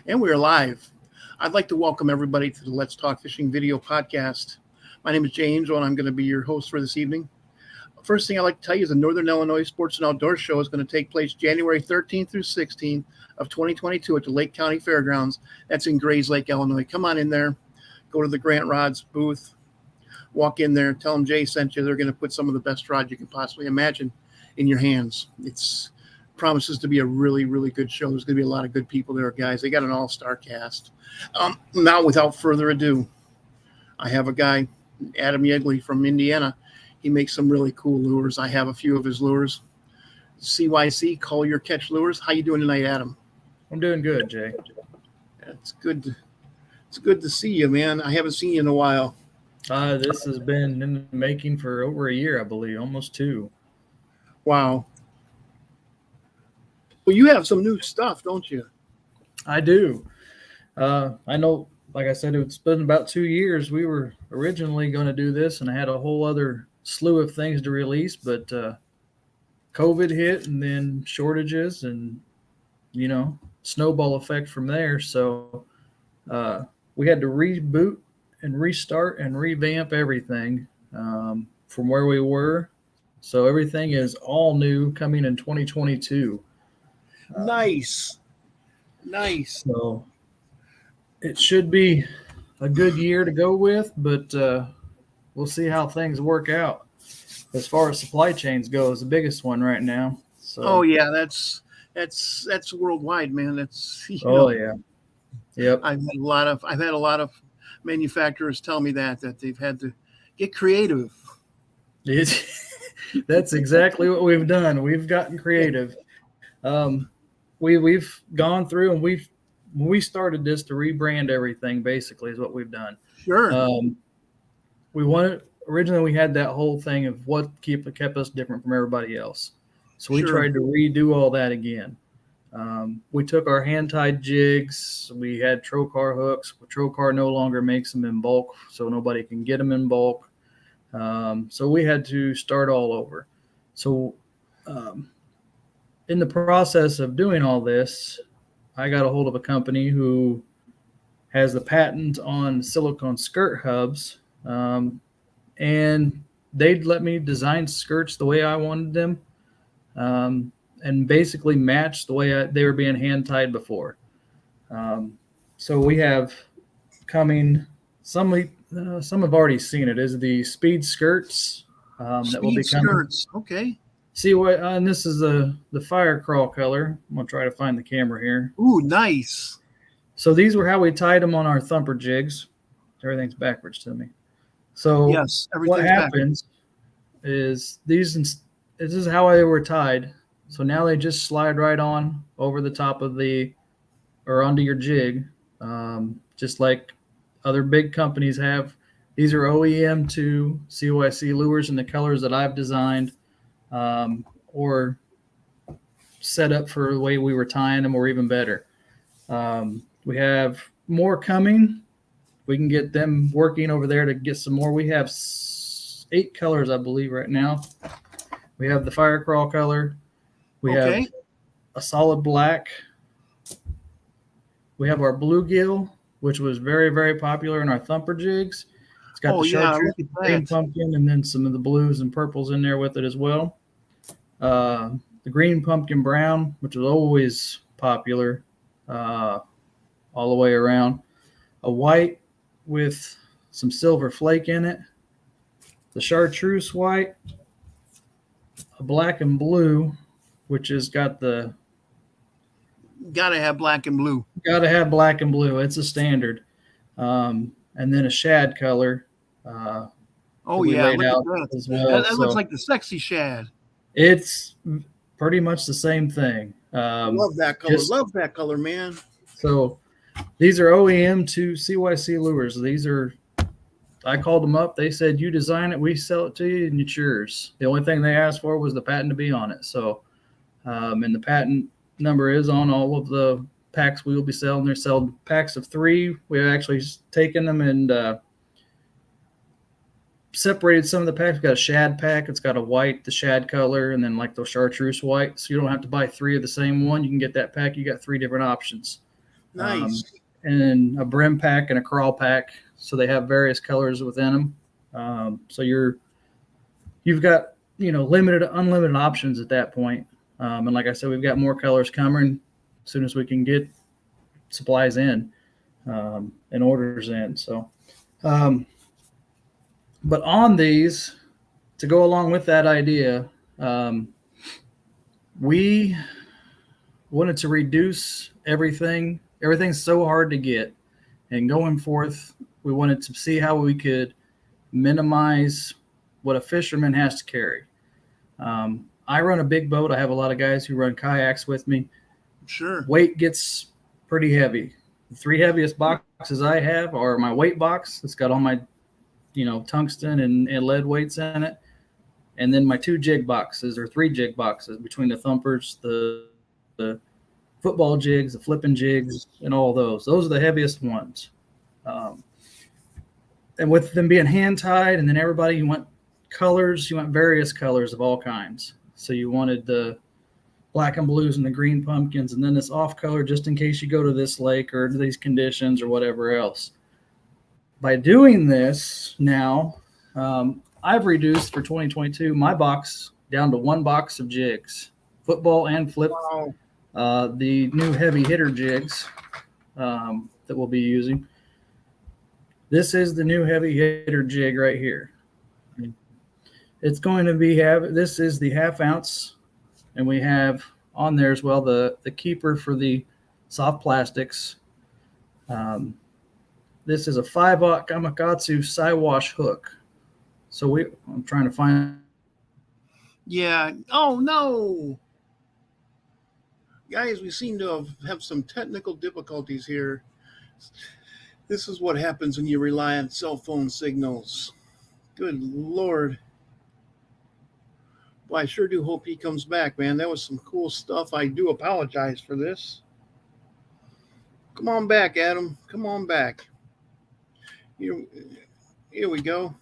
And we're live. I'd like to welcome everybody to the Let's Talk Fishing video podcast. My name is Jay Angel, and I'm going to be your host for this evening. First thing I'd like to tell you is the Northern Illinois Sports and Outdoors Show is going to take place January 13th through 16th of 2022 at the Lake County Fairgrounds. That's in Grays Lake, Illinois. Come on in there. Go to the Grant Rods booth. Walk in there. Tell them Jay sent you. They're going to put some of the best rods you can possibly imagine in your hands. It's promises to be a really, really good show. There's going to be a lot of good people there, guys. They got an all-star cast. Now, without further ado, I have a guy, Adam Yeagley from Indiana. He makes some really cool lures. I have a few of his lures. CYC, Call Your Catch Lures. How you doing tonight, Adam? I'm doing good, Jay. It's good. It's good to see you, man. I haven't seen you in a while. This has been in the making for over a year, I believe, almost 2. Wow. Well, you have some new stuff, don't you? I do. I know, like I said, it's been about 2 years. We were originally going to do this, and I had a whole other slew of things to release, but COVID hit, and then shortages, and snowball effect from there. So we had to reboot and restart and revamp everything from where we were. So everything is all new coming in 2022. Nice. So it should be a good year to go with, but we'll see how things work out. As far as supply chains go, is the biggest one right now. So. Oh yeah, that's worldwide, man. That's yeah. Yep. I've had a lot of manufacturers tell me that they've had to get creative. That's exactly what we've done. We've gotten creative. We've gone through, and we started this to rebrand everything. Basically, is what we've done. Sure. Originally we had that whole thing of what kept us different from everybody else. So we Sure. tried to redo all that again. We took our hand-tied jigs. We had Trocar hooks. Trocar no longer makes them in bulk, so nobody can get them in bulk. So we had to start all over. So in the process of doing all this, I got a hold of a company who has the patent on silicone skirt hubs, and they'd let me design skirts the way I wanted them, and basically match the way they were being hand-tied before. So we have coming, some have already seen it, is the speed skirts that will be coming. Skirts, okay. See what, and this is the fire crawl color. I'm going to try to find the camera here. Ooh, nice. So these were how we tied them on our Thumper Jigs. Everything's backwards to me. So yes, what happens is this is how they were tied. So now they just slide right on over the top of onto your jig, just like other big companies have. These are OEM to CYC Lures in the colors that I've designed, or set up for the way we were tying them, or even better. We have more coming. We can get them working over there to get some more. We have 8 colors, I believe, right now. We have the fire crawl color. We have a solid black. We have our bluegill, which was very, very popular in our Thumper Jigs. It's got the chartreuse, green pumpkin, and then some of the blues and purples in there with it as well. The green pumpkin brown, which was always popular all the way around. A white with some silver flake in it. The chartreuse white. A black and blue, which has got the... Gotta have black and blue. Gotta have black and blue. It's a standard. And then a shad color. Oh, yeah. Look out at that. As well. That looks like the sexy shad. It's pretty much the same thing. Love that color. Love that color, man. So these are OEM to CYC Lures. These are... I called them up. They said, you design it, we sell it to you, and it's yours. The only thing they asked for was the patent to be on it. So, and the patent number is on all of the packs we will be selling. They're selling packs of 3. We've actually taken them and separated some of the packs. We've got a shad pack. It's got a white, the shad color, and then like the chartreuse white. So you don't have to buy 3 of the same one. You can get that pack. You got 3 different options. Nice. And a brim pack and a crawl pack. So they have various colors within them. So you've got, unlimited options at that point. And like I said, we've got more colors coming as soon as we can get supplies in and orders in. So, but on these, to go along with that idea, we wanted to reduce everything. Everything's so hard to get. And going forth, we wanted to see how we could minimize what a fisherman has to carry. I run a big boat. I have a lot of guys who run kayaks with me. Sure. Weight gets pretty heavy. The 3 heaviest boxes I have are my weight box. It's got all my, tungsten and lead weights in it. And then my 2 jig boxes or 3 jig boxes between the thumpers, the football jigs, the flipping jigs, and all those. Those are the heaviest ones. And with them being hand tied, and then everybody, you want various colors of all kinds. So you wanted the black and blues and the green pumpkins, and then this off color just in case you go to this lake or to these conditions or whatever else. By doing this now, I've reduced for 2022 my box down to 1 box of jigs, football and flip. Wow. The new heavy hitter jigs that we'll be using. This is the new heavy hitter jig right here. It's going to be this is the 1/2 ounce, and we have on there as well the keeper for the soft plastics. This is a 5/0 Gamakatsu Siwash hook. So I'm trying to find. Yeah. Oh no, guys, we seem to have some technical difficulties here. This is what happens when you rely on cell phone signals. Good Lord. Well, I sure do hope he comes back, man. That was some cool stuff. I do apologize for this. Come on back, Adam. Come on back. Here we go.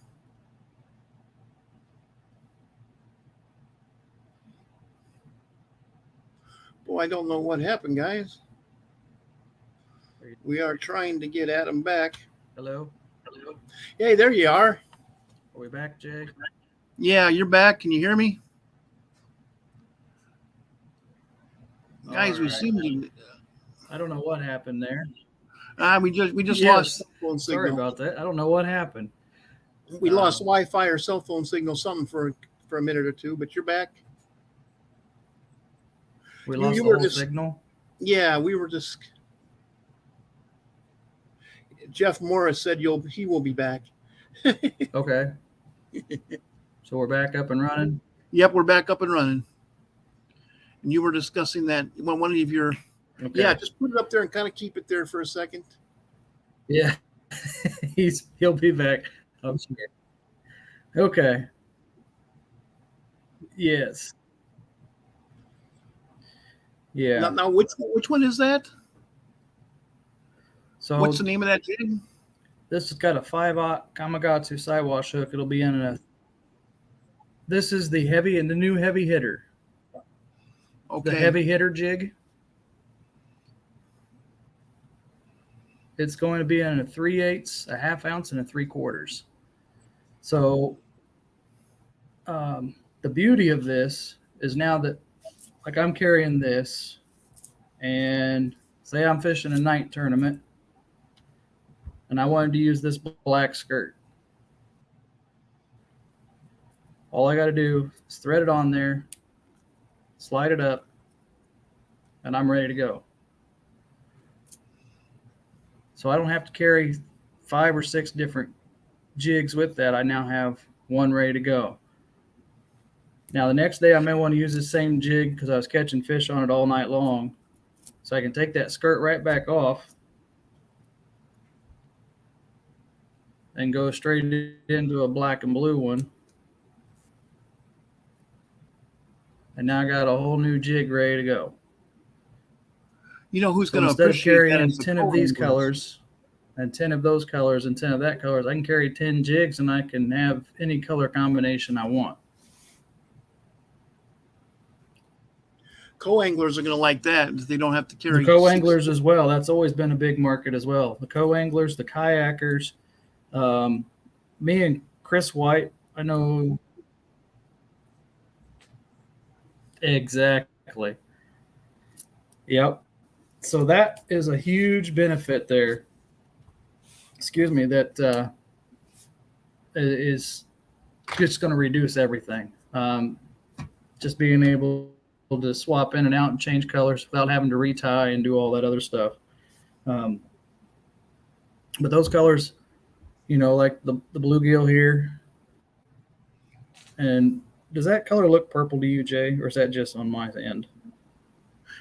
Boy, I don't know what happened, guys. We are trying to get Adam back. Hello? Hey, there you are. Are we back, Jay? Yeah, you're back. Can you hear me? Guys, we seem to. I don't know what happened there. We just lost cell phone signal. Sorry about that. I don't know what happened. We lost Wi-Fi or cell phone signal, something for a minute or two. But you're back. We lost the whole signal. Yeah, we were just. Jeff Morris said he will be back. Okay. So we're back up and running. Yep, we're back up and running. And you were discussing that. One of your. Okay. Yeah, just put it up there and kind of keep it there for a second. Yeah, he'll be back. I'm sure. Okay. Yes. Yeah. Now which one is that? So what's the name of that jig? This has got a 5/0 Gamakatsu Siwash hook. It'll be in This is the new heavy hitter. Okay. The heavy hitter jig. It's going to be in a 3/8, a 1/2 ounce, and a 3/4. So the beauty of this is now that, like, I'm carrying this, and say I'm fishing a night tournament, and I wanted to use this black skirt. All I got to do is thread it on there, slide it up, and I'm ready to go. So I don't have to carry 5 or 6 different jigs with that. I now have one ready to go. Now, the next day I may want to use the same jig because I was catching fish on it all night long. So I can take that skirt right back off and go straight into a black and blue one. And now I got a whole new jig ready to go. You know who's going to instead of appreciate carrying 10 of these colors and 10 of those colors and 10 of that colors, I can carry 10 jigs and I can have any color combination I want. Co-anglers are going to like that. They don't have to carry The co-anglers as well. That's always been a big market as well. The co-anglers, the kayakers. Me and Chris White, I know exactly. Yep. So that is a huge benefit there. Excuse me, that is just going to reduce everything. Just being able to swap in and out and change colors without having to retie and do all that other stuff. But those colors, like the bluegill here, and does that color look purple to you, Jay, or is that just on my end?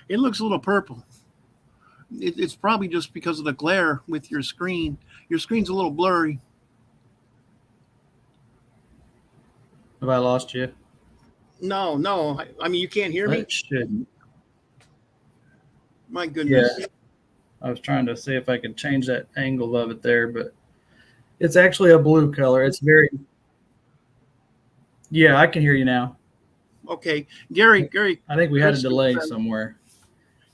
It looks a little purple. It's probably just because of the glare with your screen. Your screen's a little blurry. Have I lost you? No. I mean, you can't hear me? That shouldn't. My goodness. Yeah. I was trying to see if I could change that angle of it there, but it's actually a blue color. It's very. Yeah, I can hear you now. Okay. Gary. I think we had a Christer delay says, somewhere.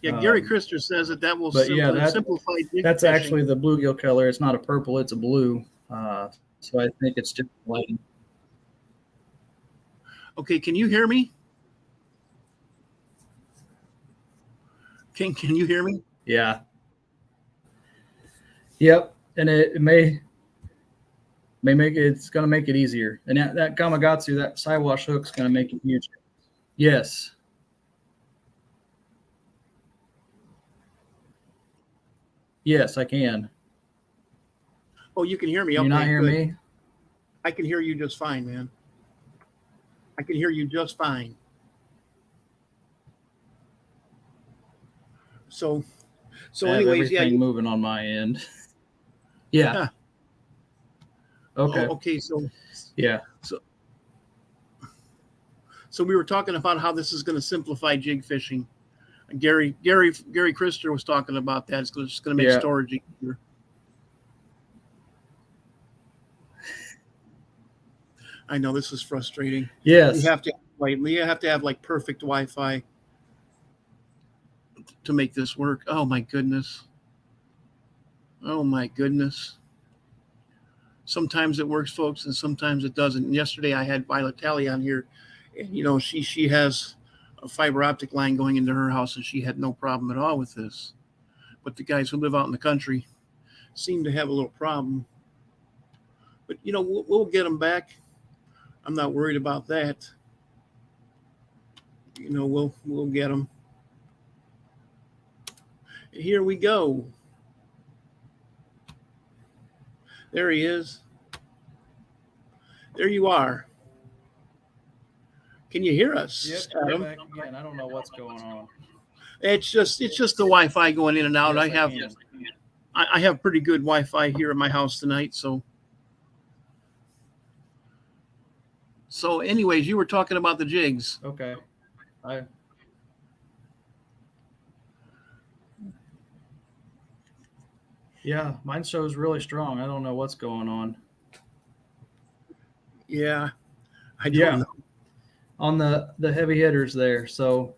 Yeah, Gary Christer says that will simplify jig that's fishing. actually the bluegill color. It's not a purple, it's a blue. So I think it's just lighting. Okay, can you hear me? Can you hear me? Yeah. Yep. And it may make it's going to make it easier. And that Gamakatsu, that sidewash hook is going to make it huge. Yes. Yes, I can. Oh, you can hear me. Can you not hear me? I can hear you just fine, man. I can hear you just fine. So anyways, everything moving on my end. Yeah. Okay. Okay. So yeah. So we were talking about how this is going to simplify jig fishing. Gary Christer was talking about that. It's just going to make storage easier. I know this is frustrating. Yes. You have to have like perfect Wi-Fi to make this work. Oh my goodness. Sometimes it works, folks, and sometimes it doesn't. And yesterday I had Violet Talley on here, and she has a fiber optic line going into her house, and she had no problem at all with this. But the guys who live out in the country seem to have a little problem. But we'll get them back. I'm not worried about that. We'll get them. Here we go. There he is. There you are. Can you hear us? Yep. Adam? Back again. I don't know what's going on. It's just the Wi-Fi going in and out. Yes, I have pretty good Wi-Fi here at my house tonight. So anyways, you were talking about the jigs. Okay. Yeah, mine shows really strong. I don't know what's going on. Yeah, I don't know. On the heavy hitters there. So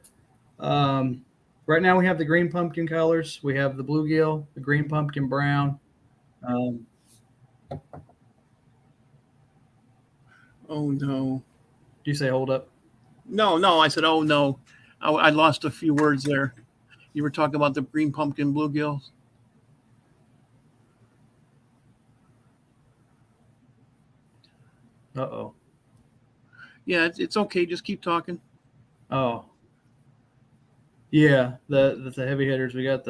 right now we have the green pumpkin colors. We have the bluegill, the green pumpkin brown. Oh no. Do you say hold up? No, I said oh no. I lost a few words there. You were talking about the green pumpkin bluegills. Uh-oh. Yeah, it's okay. Just keep talking. Oh. Yeah, the heavy hitters. We got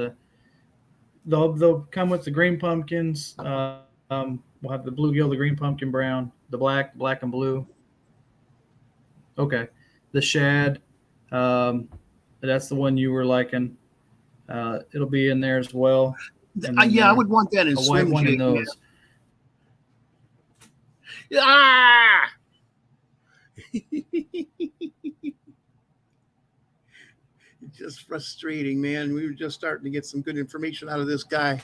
they'll come with the green pumpkins. We'll have the bluegill, the green pumpkin brown, the black and blue. Okay. The shad. That's the one you were liking. It'll be in there as well. I would want that in a swim white one jig, in those. Man. Ah! Just frustrating, man. We were just starting to get some good information out of this guy.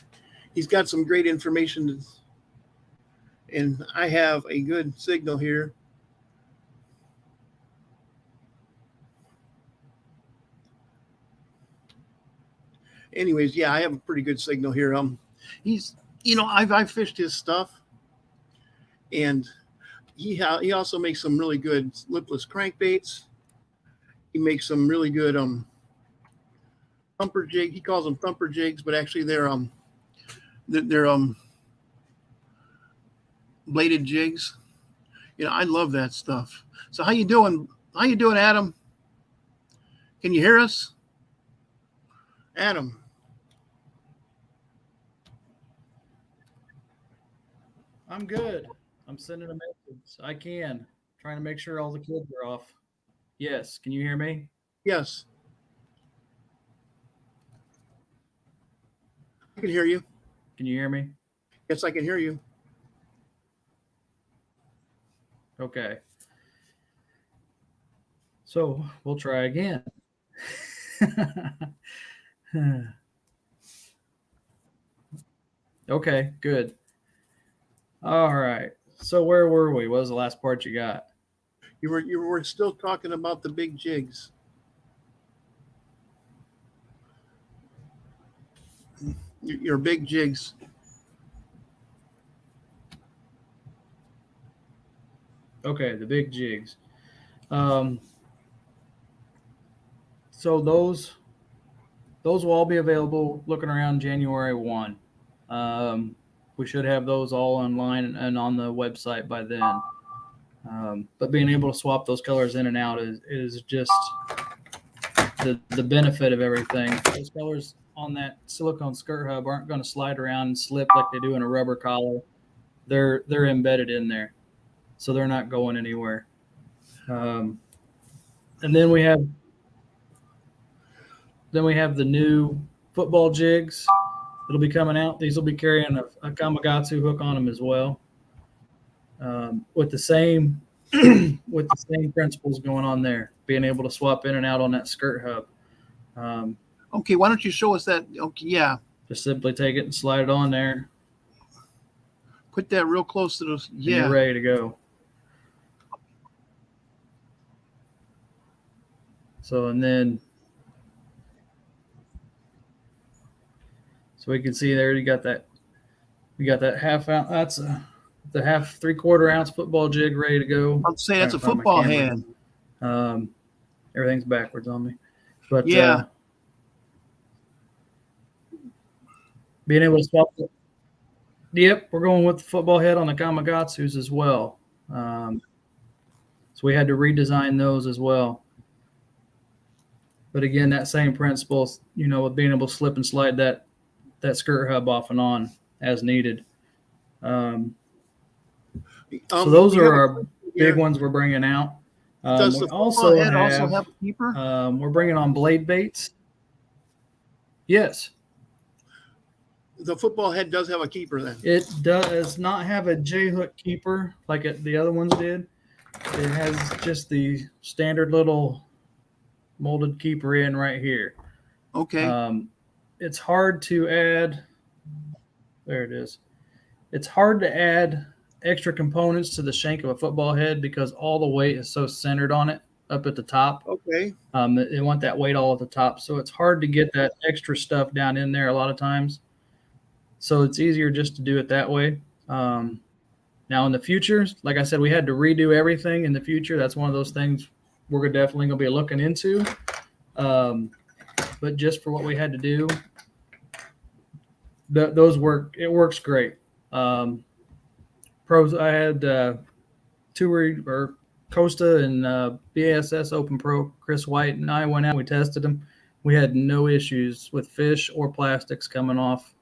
He's got some great information, and I have a good signal here. Anyways, yeah, I have a pretty good signal here. He's, I've fished his stuff, and he also makes some really good lipless crankbaits. He makes some really good thumper jig. He calls them thumper jigs, but actually they're bladed jigs. I love that stuff. So how you doing? How you doing, Adam? Can you hear us? Adam. I'm good. I'm sending a message. I can. Trying to make sure all the kids are off. Yes. Can you hear me? Yes. I can hear you. Can you hear me? Yes, I can hear you. Okay. So we'll try again. Okay, good. All right. So where were we? What was the last part you got? You were still talking about the big jigs. Your big jigs. Okay, the big jigs. So those will all be available looking around January 1. We should have those all online and on the website by then. But being able to swap those colors in and out is just the benefit of everything. Those colors on that silicone skirt hub aren't going to slide around and slip like they do in a rubber collar. They're embedded in there, so they're not going anywhere. And then we have the new football jigs that'll be coming out. These will be carrying a Kamagatsu hook on them as well, with the same principles going on there, being able to swap in and out on that skirt hub. Okay, why don't you show us that? Okay, yeah. Just simply take it and slide it on there. Put that real close to those. Yeah. And you're ready to go. So, and then, so we can see there, we got that half ounce. That's the half 3/4 ounce football jig ready to go. I'd say that's a football hand. Everything's backwards on me, but yeah. Being able to swap it. Yep, we're going with the football head on the Kamagatsus as well. So we had to redesign those as well. But again, that same principle, with being able to slip and slide that skirt hub off and on as needed. So those are our big ones we're bringing out. Does the football head also have a keeper? We're bringing on blade baits. Yes. The football head does have a keeper then. It does not have a J-hook keeper like the other ones did. It has just the standard little molded keeper in right here. Okay. It's hard to add. There it is. It's hard to add extra components to the shank of a football head because all the weight is so centered on it up at the top. Okay. They want that weight all at the top. So it's hard to get that extra stuff down in there a lot of times. So it's easier just to do it that way. Now in the future, like I said, we had to redo everything in the future. That's one of those things we're definitely going to be looking into. But just for what we had to do, those work. It works great. Pros. I had Costa and BASS Open Pro Chris White and I went out. We tested them. We had no issues with fish or plastics coming off.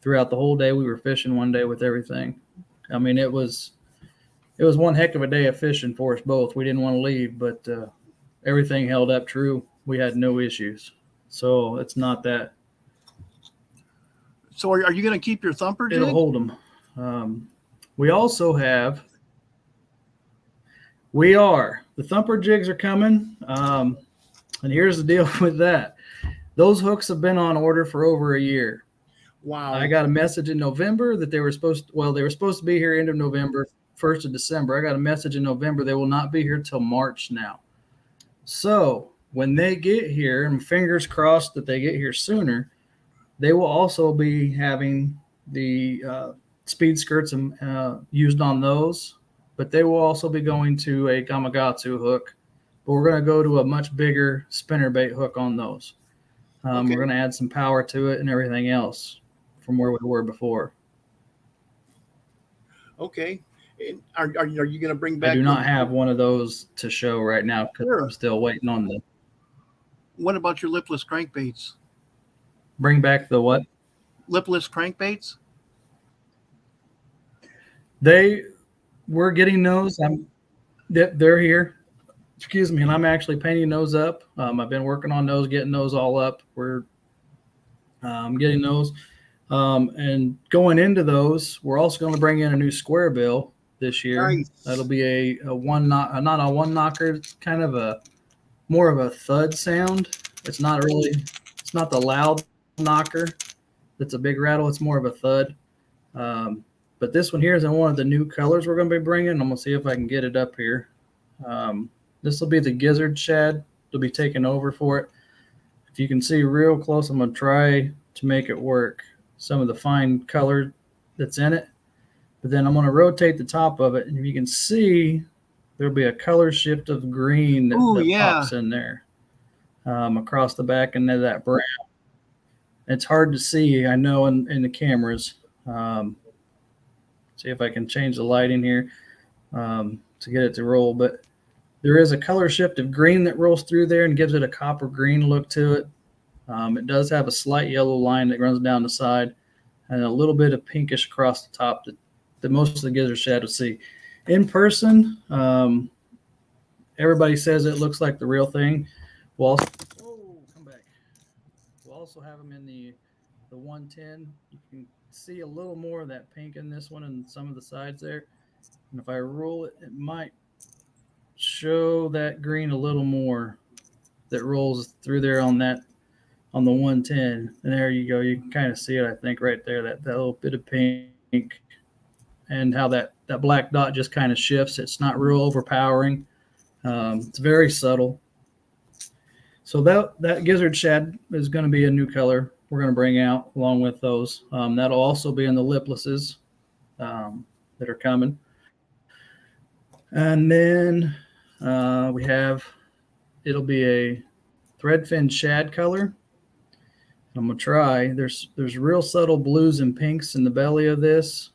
Throughout the whole day, we were fishing one day with everything. I mean, it was one heck of a day of fishing for us both. We didn't want to leave, but everything held up true. We had no issues. So it's not that. So are you going to keep your thumper jig? It'll hold them. We also have. The thumper jigs are coming. And here's the deal with that. Those hooks have been on order for over a year. Wow. I got a message in November that they were supposed to be here end of November, 1st of December. I got a message in November. They will not be here till March now. So when they get here, and fingers crossed that they get here sooner, they will also be having the speed skirts used on those, but they will also be going to a Gamakatsu hook. But we're going to go to a much bigger spinnerbait hook on those. Okay. We're going to add some power to it and everything else from where we were before. Okay. And are you going to bring back? I do not have one of those to show right now because I'm still waiting on the. What about your lipless crankbaits? Bring back the what? Lipless crankbaits? We're getting those. They're here. Excuse me, and I'm actually painting those up. I've been working on those, getting those all up. We're getting those. And going into those, we're also going to bring in a new square bill this year. Nice. That'll be a one knock, not a one knocker. It's kind of a more of a thud sound. It's not the loud knocker. It's a big rattle. It's more of a thud. But this one here is in one of the new colors we're going to be bringing. I'm going to see if I can get it up here. This will be the Gizzard Shad. It'll be taking over for it. If you can see real close, I'm going to try to make it work. Some of the fine color that's in it. But then I'm going to rotate the top of it. And if you can see, there'll be a color shift of green that pops in there across the back and then that brown. It's hard to see, I know, in the cameras. See if I can change the lighting here to get it to roll. But there is a color shift of green that rolls through there and gives it a copper green look to it. It does have a slight yellow line that runs down the side and a little bit of pinkish across the top that most of the Gizzard Shad will see. In person, everybody says it looks like the real thing. We'll also, We'll also have them in the 110. You can see a little more of that pink in this one and some of the sides there. And if I roll it, it might show that green a little more that rolls through there on the 110. And there you go. You can kind of see it, I think, right there, that little bit of pink and how that black dot just kind of shifts. It's not real overpowering. It's very subtle. So that Gizzard Shad is going to be a new color we're going to bring out along with those. That'll also be in the liplesses that are coming. And then it'll be a Threadfin Shad color. I'm going to try. There's real subtle blues and pinks in the belly of this.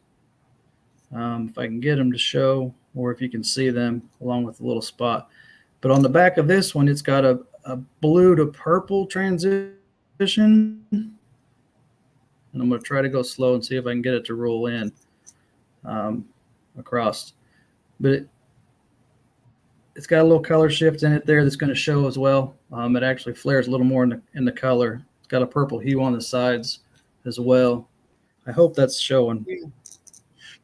If I can get them to show, or if you can see them along with a little spot. But on the back of this one, it's got a blue to purple transition. And I'm going to try to go slow and see if I can get it to roll in across. But it's got a little color shift in it there that's going to show as well. It actually flares a little more in the color. It's got a purple hue on the sides as well. I hope that's showing.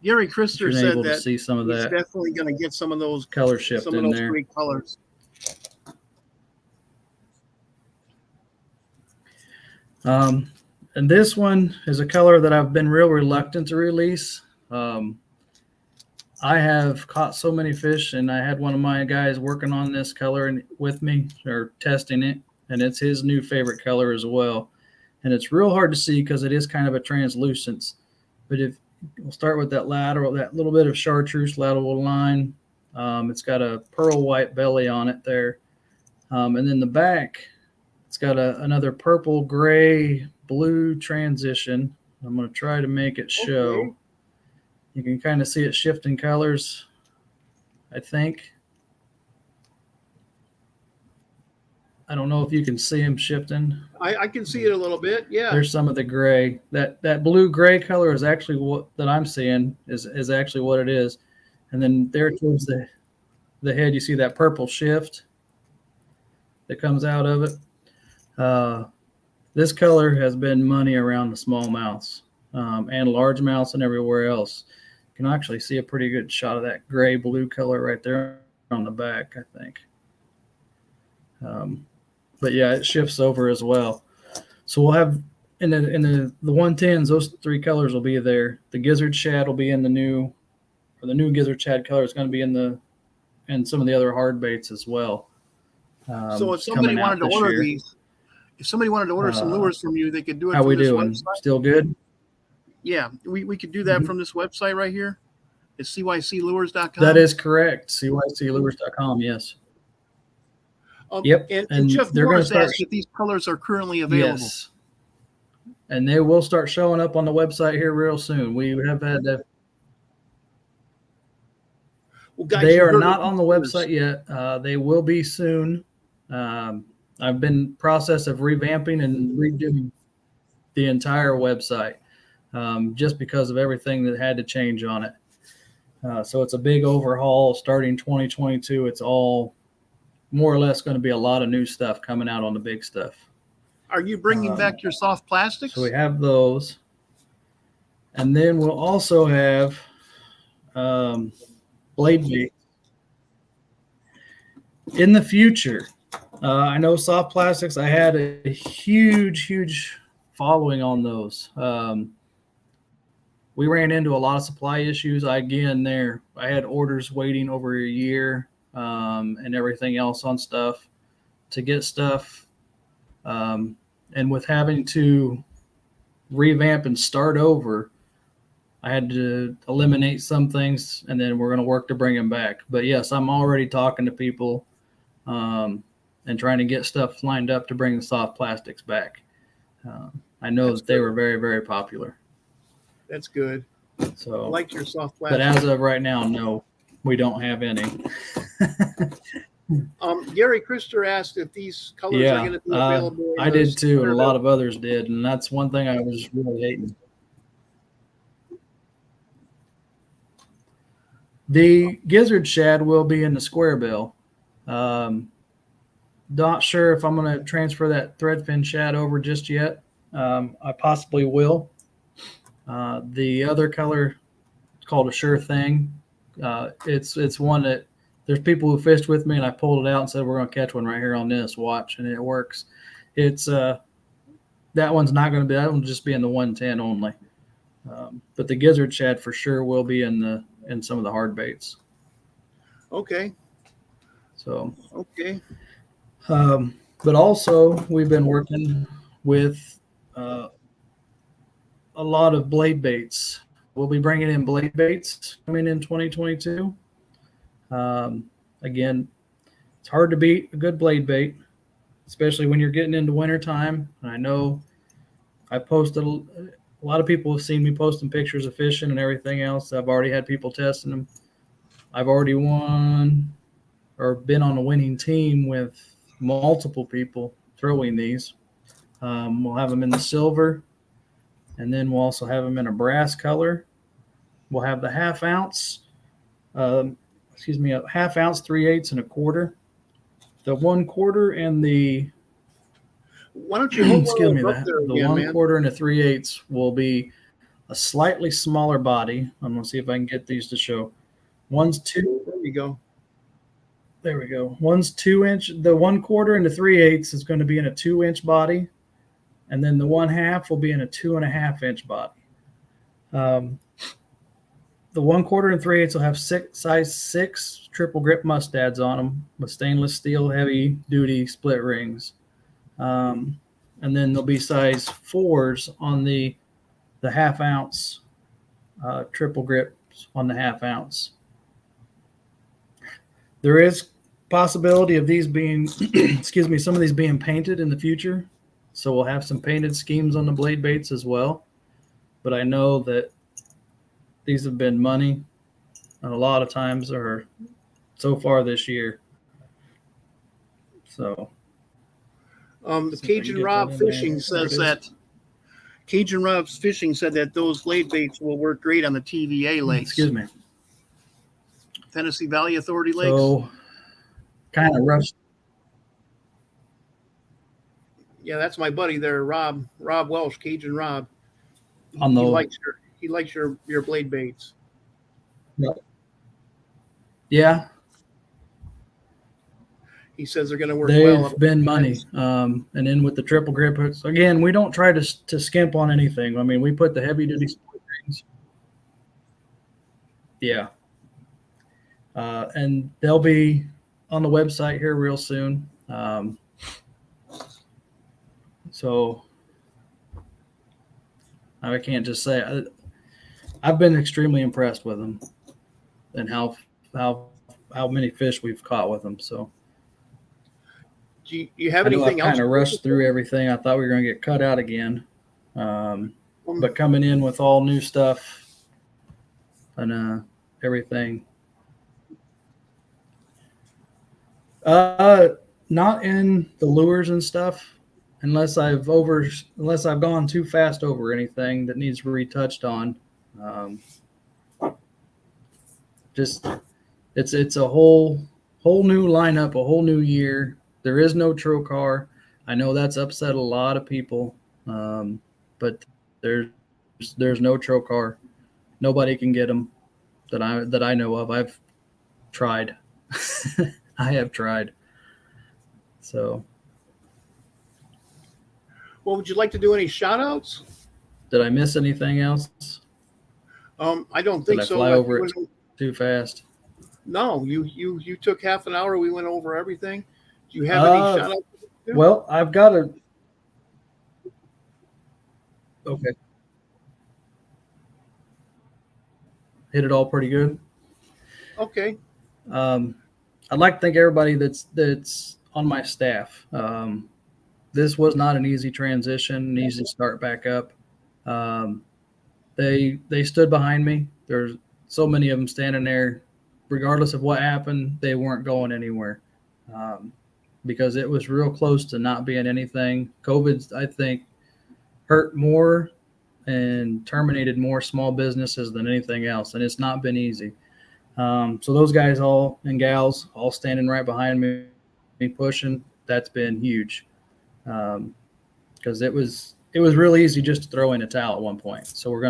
Gary Krister said that see some of he's that definitely going to get some of those color shift some of in those there. great colors. And this one is a color that I've been real reluctant to release. I have caught so many fish, and I had one of my guys working on this color with me or testing it, and it's his new favorite color as well. And it's real hard to see because it is kind of a translucence. But if we'll start with that little bit of chartreuse lateral line. It's got a pearl white belly on it there. And then the back, it's got another purple, gray, blue transition. I'm going to try to make it show. Okay. You can kind of see it shifting colors, I think. I don't know if you can see them shifting. I can see it a little bit, yeah. There's some of the gray. That blue-gray color is actually what that I'm seeing is actually what it is. And then there towards the head, you see that purple shift that comes out of it. This color has been money around the smallmouths and largemouths and everywhere else. You can actually see a pretty good shot of that gray-blue color right there on the back, I think. But yeah, it shifts over as well. So we'll have in the 110s, those three colors will be there. The Gizzard Shad will be in the new Gizzard Shad color is going to be in some of the other hard baits as well. So if somebody coming out wanted to this order year. these, if somebody wanted to order some lures from you, they could do it How from we this doing? website. Still good? Yeah, we could do that Mhm. from this website right here. It's cyclures.com. That is correct. CYCLures.com. Yes. Yep. And Jeff they're going to Morris start. asked if these colors are currently available. Yes. And they will start showing up on the website here real soon. We have had that. Well, guys, They you are heard not it on the first. website yet. They will be soon. I've been in process of revamping and redoing the entire website just because of everything that had to change on it. So it's a big overhaul starting 2022. It's all more or less going to be a lot of new stuff coming out on the big stuff. Are you bringing back your soft plastics? So we have those. And then we'll also have blade bait. In the future, I know soft plastics, I had a huge following on those. We ran into a lot of supply issues. I had orders waiting over a year and everything else on stuff to get stuff. And with having to revamp and start over, I had to eliminate some things, and then we're going to work to bring them back. But yes, I'm already talking to people and trying to get stuff lined up to bring the soft plastics back. I know that they were very, very popular. That's good. So I like your soft but plastics. as of right now, no, we don't have any. Gary Christer asked if these colors are going to be available. I did too, and a lot of others did, and that's one thing I was really hating. The Gizzard Shad will be in the square bill. Not sure if I'm going to transfer that Threadfin Shad over just yet. I possibly will. The other color is called a Sure Thing. It's one that there's people who fished with me, and I pulled it out and said, we're going to catch one right here on this. Watch, and it works. It's that one's not going to be. That one's just be in the 110 only. But the Gizzard Shad for sure will be in some of the hard baits. Okay. So okay. But also we've been working with a lot of blade baits. We'll be bringing in blade baits coming in 2022. Again, it's hard to beat a good blade bait, especially when you're getting into wintertime. And I know I posted a lot of people have seen me posting pictures of fishing and everything else. I've already had people testing them. I've already won or been on a winning team with multiple people throwing these. We'll have them in the silver, and then we'll also have them in a brass color. We'll have the half ounce, a half ounce, 3/8, and a quarter. The 1/4 and the why don't you hold excuse me, up there the again, 1/4 and the 3/8 will be a slightly smaller body. I'm gonna see if I can get these to show. One's 2. There you go. There we go. One's 2-inch. The 1/4 and the 3/8 is going to be in a 2-inch body, and then the 1/2 will be in a 2.5-inch body. The 1/4 and 3/8 will have size 6 triple grip mustads on them with stainless steel heavy duty split rings, and then there'll be size 4s on the half ounce triple grips on the half ounce. There is possibility of these being, some of these being painted in the future. So we'll have some painted schemes on the blade baits as well. But I know that these have been money, and a lot of times are so far this year. So the Cajun Rob Fishing says that Cajun Rob's Fishing said that those blade baits will work great on the TVA lakes. Excuse me. Tennessee Valley Authority lakes. So kind of rushed. Yeah, that's my buddy there, Rob Welsh, Cajun Rob. On the, he likes your blade baits. Yeah. He says they're going to work well. They've been money. And then with the triple grip, again, we don't try to skimp on anything. I mean, we put the heavy duty split rings. Yeah. And they'll be on the website here real soon. Um, so I can't just say I've been extremely impressed with them and how many fish we've caught with them. So Do you have I know I've anything else? kind of rushed through everything. I thought we were going to get cut out again, but coming in with all new stuff and everything. Not in the lures and stuff, unless I've gone too fast over anything that needs retouched on. Just it's a whole new lineup, a whole new year. There is no trocar. I know that's upset a lot of people, but there's no trocar. Nobody can get them that I know of. I've tried. I have tried. So, well, would you like to do any shout outs? did I miss anything else? I don't think Did I so. fly over it too fast? No, you took half an hour. We went over everything. Do you have any shout outs? Well, I've got a. Okay. Hit it all pretty good. Okay. I'd like to thank everybody that's on my staff. This was not an easy transition, an easy start back up. They stood behind me. There's so many of them standing there, regardless of what happened. They weren't going anywhere because it was real close to not being anything. COVID, I think, hurt more and terminated more small businesses than anything else, and it's not been easy. So those guys all and gals all standing right behind me pushing, that's been huge. Because it was really easy just to throw in a towel at one point. So we're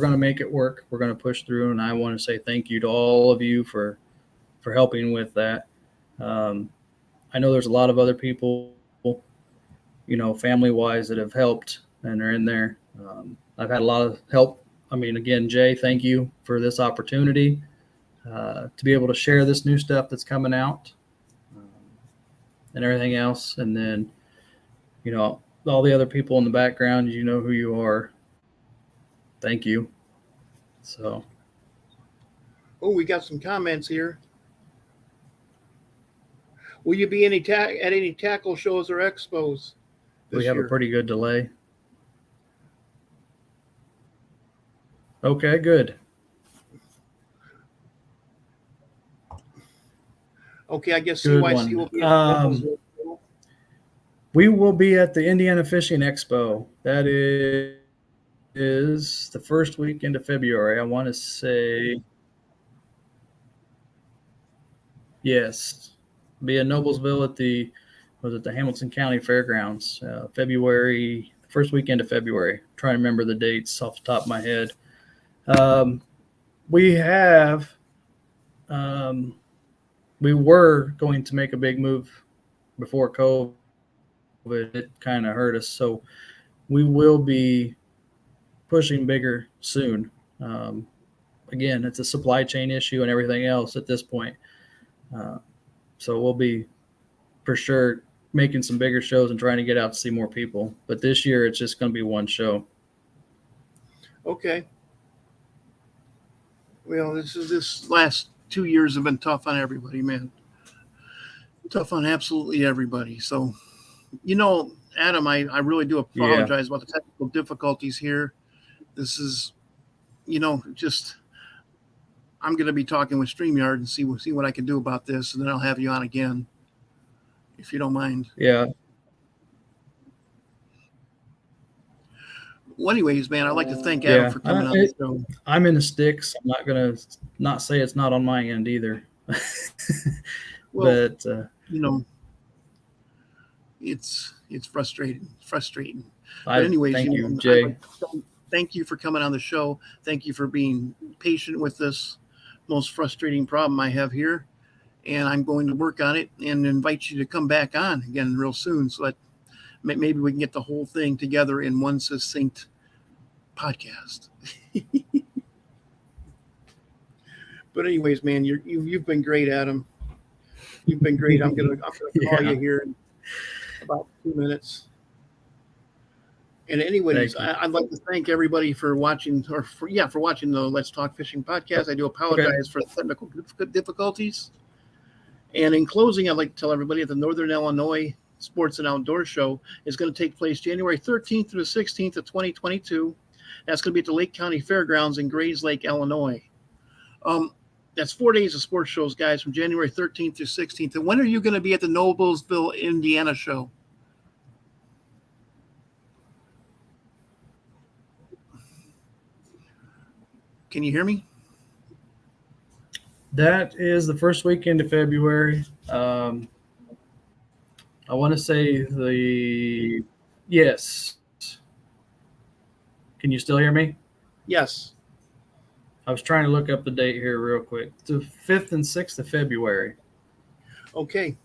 gonna make it work. We're gonna push through, and I want to say thank you to all of you for helping with that. I know there's a lot of other people, family wise, that have helped and are in there. I've had a lot of help. I mean, again, Jay, thank you for this opportunity to be able to share this new stuff that's coming out and everything else. And then, all the other people in the background, you know who you are. Thank you. So. Oh, we got some comments here. Will you be at any tackle shows or expos this We have year? A pretty good delay. Okay, good. Okay, I guess Good CYC one. will be at we will be at the Indiana Fishing Expo. That is the first weekend of February. I want to say, yes, be in Noblesville at the Hamilton County Fairgrounds, February, first weekend of February. I'm trying to remember the dates off the top of my head. We were going to make a big move before COVID. It kind of hurt us. So we will be pushing bigger soon. Again, it's a supply chain issue and everything else at this point. So we'll be for sure making some bigger shows and trying to get out to see more people. But this year, it's just going to be one show. Okay. Well, this last 2 years have been tough on everybody, man. Tough on absolutely everybody. So, Adam, I really do apologize about the technical difficulties here. This is, just I'm going to be talking with StreamYard and see what I can do about this, and then I'll have you on again, if you don't mind. Yeah. Well, anyways, man, I'd like to thank Adam for coming on the show. I'm in the sticks. I'm not going to not say it's not on my end either. Well, but it's frustrating. But anyways, thank you, Jay. Thank you for coming on the show. Thank you for being patient with this most frustrating problem I have here. And I'm going to work on it and invite you to come back on again real soon, so that maybe we can get the whole thing together in one succinct podcast. But anyways, man, you've been great, Adam. You've been great. I'm gonna call you here about 2 minutes. And anyways, I'd like to thank everybody for watching, for watching the Let's Talk Fishing podcast. I do apologize for the technical difficulties. And in closing, I'd like to tell everybody that the Northern Illinois Sports and Outdoor Show is going to take place January 13th through the 16th of 2022. That's going to be at the Lake County Fairgrounds in Grays Lake, Illinois. That's 4 days of sports shows, guys, from January 13th through 16th. And when are you going to be at the Noblesville, Indiana show? Can you hear me? That is the first weekend of February. I want to say yes. Can you still hear me? Yes. I was trying to look up the date here real quick. The 5th and 6th of February. Okay.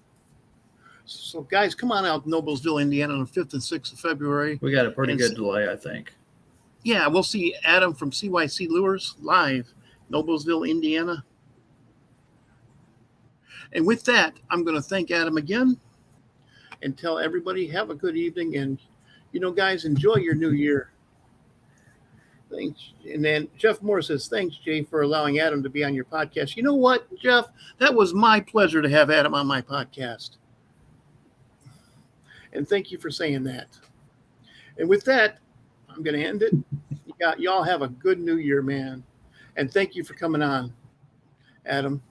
So, guys, come on out to Noblesville, Indiana on the 5th and 6th of February. We got a pretty good delay, I think. Yeah, we'll see Adam from CYC Lures live, Noblesville, Indiana. And with that, I'm going to thank Adam again and tell everybody have a good evening. And, guys, enjoy your new year. Thanks. And then Jeff Moore says, thanks, Jay, for allowing Adam to be on your podcast. You know what, Jeff? That was my pleasure to have Adam on my podcast. And thank you for saying that. And with that, I'm going to end it. Y'all have a good new year, man. And thank you for coming on, Adam.